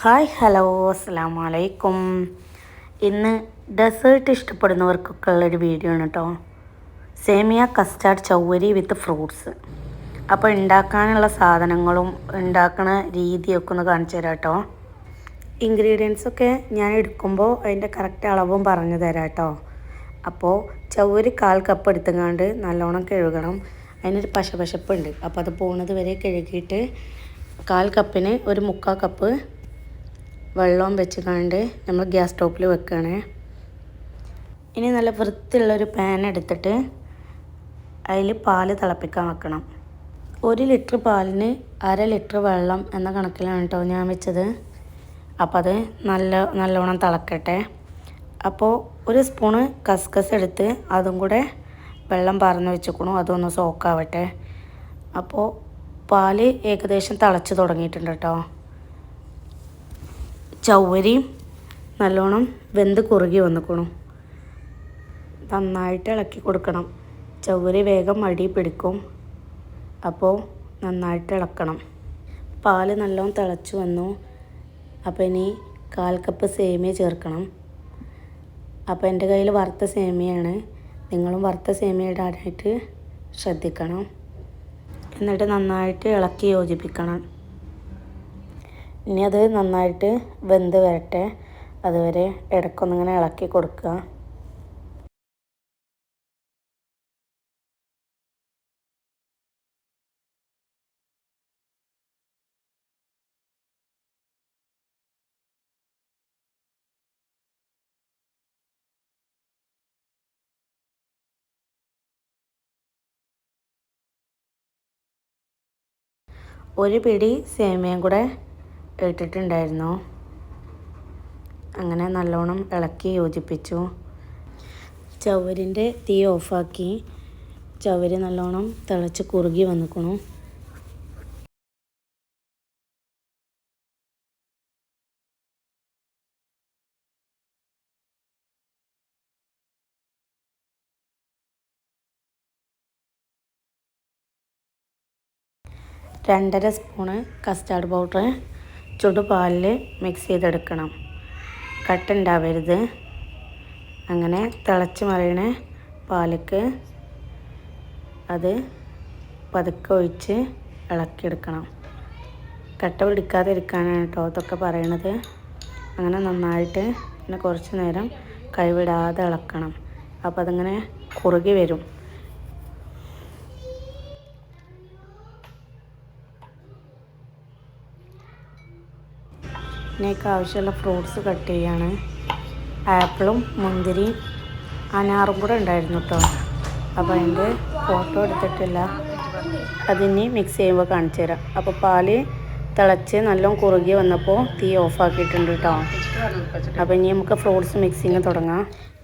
Hi hello അസ്സലാമു അലൈക്കും. ഇന്ന് ഡെസേർട്ട് ഇഷ്ടപ്പെടുന്നവർക്കൊക്കെ ഉള്ളൊരു വീഡിയോ ആണ് കേട്ടോ. സേമിയ കസ്റ്റാർഡ് ചൗവരി വിത്ത് ഫ്രൂട്ട്സ്. അപ്പോൾ ഉണ്ടാക്കാനുള്ള സാധനങ്ങളും ഉണ്ടാക്കുന്ന രീതിയൊക്കെ ഒന്ന് കാണിച്ചു തരാം കേട്ടോ. ഇൻഗ്രീഡിയൻസൊക്കെ ഞാൻ എടുക്കുമ്പോൾ അതിൻ്റെ കറക്റ്റ് അളവും പറഞ്ഞു തരാം കേട്ടോ. അപ്പോൾ ചൗവരി 1/4 കപ്പ് എടുത്തുകൊണ്ട് നല്ലോണം കഴുകണം. അതിനൊരു പശപ്പശപ്പുണ്ട്, അപ്പോൾ അത് പോകുന്നത് വരെ കഴുകിയിട്ട് 1/4 കപ്പിന് ഒരു 3/4 കപ്പ് വെള്ളം വെച്ചുകൊണ്ട് നമ്മൾ ഗ്യാസ് സ്റ്റോപ്പിൽ വെക്കുകയാണേ. ഇനി നല്ല വൃത്തിയുള്ളൊരു പാൻ എടുത്തിട്ട് അതിൽ പാൽ തിളപ്പിക്കാൻ വെക്കണം. 1 ലിറ്റർ പാലിന് 1/2 ലിറ്റർ വെള്ളം എന്ന കണക്കിലാണ് കേട്ടോ ഞാൻ വെച്ചത്. അപ്പോൾ അത് നല്ലോണം തിളക്കട്ടെ. അപ്പോൾ 1 സ്പൂണ് കസ്കസ് എടുത്ത് അതും കൂടെ വെള്ളം പാർന്ന് വെച്ചിക്കണു, അതൊന്ന് സോക്കാവട്ടെ. അപ്പോൾ പാൽ ഏകദേശം തിളച്ച് തുടങ്ങിയിട്ടുണ്ട് കേട്ടോ. ചൗവരി നല്ലോണം വെന്ത് കുറുകി വന്നിക്കണു. നന്നായിട്ട് ഇളക്കി കൊടുക്കണം. ചൗവരി വേഗം അടി പിടിക്കും, അപ്പോൾ നന്നായിട്ട് ഇളക്കണം. പാൽ നല്ലോണം തിളച്ച് വന്നു. അപ്പോൾ ഇനി 1/4 കപ്പ് സേമിയ ചേർക്കണം. അപ്പോൾ എൻ്റെ കയ്യിൽ വറുത്ത സേമിയാണ്, നിങ്ങളും വറുത്ത സേമിയ ഇടാനായിട്ട് ശ്രദ്ധിക്കണം. എന്നിട്ട് നന്നായിട്ട് ഇളക്കി യോജിപ്പിക്കണം. ഇനി അത് നന്നായിട്ട് വെന്ത് വരട്ടെ, അതുവരെ ഇടയ്ക്കൊന്നിങ്ങനെ ഇളക്കി കൊടുക്കുക. ഒരു പിടി സേമിയയും കൂടെ ഇട്ടിട്ടുണ്ടായിരുന്നു. അങ്ങനെ നല്ലോണം ഇളക്കി യോജിപ്പിച്ചു. ചവരിൻ്റെ തീ ഓഫാക്കി. ചവര് നല്ലോണം തിളച്ച് കുറുകി വന്നിക്കണു. രണ്ടര സ്പൂണ് കസ്റ്റാർഡ് പൗഡർ ചുടുപാലിൽ മിക്സ് ചെയ്തെടുക്കണം. കട്ടുണ്ടാവരുത്. അങ്ങനെ തിളച്ച് മറിയണ പാലിക്ക് അത് പതുക്കെ ഒഴിച്ച് ഇളക്കിയെടുക്കണം. കട്ട പിടിക്കാതെ ഇരിക്കാനാണ് കേട്ടോ ഇതൊക്കെ പറയണത്. അങ്ങനെ നന്നായിട്ട് പിന്നെ കുറച്ച് നേരം കൈവിടാതെ ഇളക്കണം. അപ്പോൾ അതിങ്ങനെ കുറുകി വരും. ഇതിനേക്ക് ആവശ്യമുള്ള ഫ്രൂട്ട്സ് കട്ട് ചെയ്യാണ്. ആപ്പിളും മുന്തിരി അനാറും കൂടെ ഉണ്ടായിരുന്നു കേട്ടോ. അപ്പോൾ അതിൻ്റെ ഫോട്ടോ എടുത്തിട്ടില്ല, അതിനി മിക്സ് ചെയ്യുമ്പോൾ കാണിച്ചു തരാം. അപ്പോൾ പാല് തിളച്ച് നല്ലോണം കുറുകി വന്നപ്പോൾ തീ ഓഫാക്കിയിട്ടുണ്ട് കേട്ടോ. അപ്പോൾ ഇനി നമുക്ക് ഫ്രൂട്ട്സ് മിക്സിങ് തുടങ്ങാം.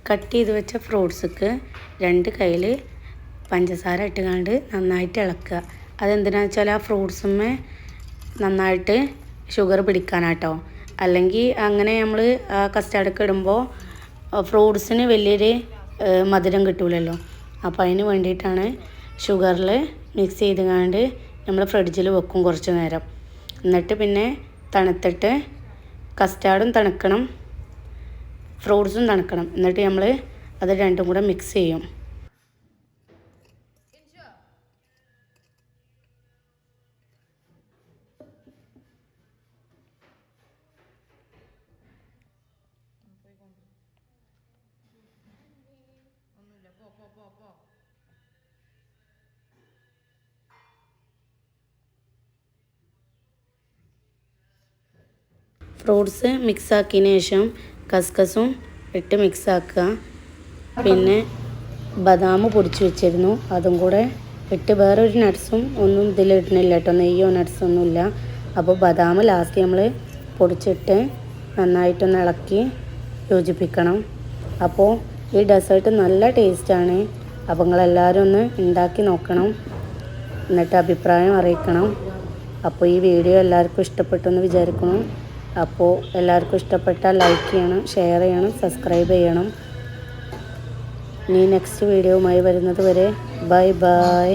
കട്ട് ചെയ്ത് വെച്ച ഫ്രൂട്ട്സ്ക്ക് 2 കയ്യിൽ പഞ്ചസാര ഇട്ടുകൊണ്ട് നന്നായിട്ട് ഇളക്കുക. അതെന്തിനാണെന്ന് വെച്ചാൽ ആ ഫ്രൂട്ട്സുമ്മേ നന്നായിട്ട് ഷുഗർ പിടിക്കാനാട്ടോ. അല്ലെങ്കിൽ അങ്ങനെ നമ്മൾ കസ്റ്റാർഡൊക്കെ ഇടുമ്പോൾ ഫ്രൂട്ട്സിന് വലിയൊരു മധുരം കിട്ടൂലല്ലോ. അപ്പോൾ അതിന് വേണ്ടിയിട്ടാണ് ഷുഗറിൽ മിക്സ് ചെയ്തുകൊണ്ട് നമ്മൾ ഫ്രിഡ്ജിൽ വെക്കും കുറച്ച് നേരം. എന്നിട്ട് പിന്നെ തണുത്തിട്ട് കസ്റ്റാർഡും തണുക്കണം, ഫ്രൂട്ട്സും തണുക്കണം. എന്നിട്ട് നമ്മൾ അത് രണ്ടും കൂടെ മിക്സ് ചെയ്യും. ഫ്രൂട്ട്സ് മിക്സാക്കിയതിന് ശേഷം കസ്കസും ഇട്ട് മിക്സാക്കുക. പിന്നെ ബദാം പൊടിച്ച് വെച്ചിരുന്നു, അതും കൂടെ ഇട്ട്. വേറൊരു നട്ട്സും ഒന്നും ഇതിലിടുന്നില്ല കേട്ടോ, നെയ്യോ നട്ട്സൊന്നുമില്ല. അപ്പോൾ ബദാം ലാസ്റ്റ് നമ്മൾ പൊടിച്ചിട്ട് നന്നായിട്ടൊന്ന് ഇളക്കി യോജിപ്പിക്കണം. അപ്പോൾ ഈ ഡെസേർട്ട് നല്ല ടേസ്റ്റാണ്. അപ്പോൾ നിങ്ങളെല്ലാവരും ഒന്ന് ഉണ്ടാക്കി നോക്കണം, എന്നിട്ട് അഭിപ്രായം അറിയിക്കണം. അപ്പോൾ ഈ വീഡിയോ എല്ലാവർക്കും ഇഷ്ടപ്പെട്ടു എന്ന് വിചാരിക്കണം. അപ്പോൾ എല്ലാവർക്കും ഇഷ്ടപ്പെട്ടാൽ ലൈക്ക് ചെയ്യണം, ഷെയർ ചെയ്യണം, സബ്സ്ക്രൈബ് ചെയ്യണം. ഇനി നെക്സ്റ്റ് വീഡിയോയുമായി വരുന്നത് വരെ ബൈ ബൈ.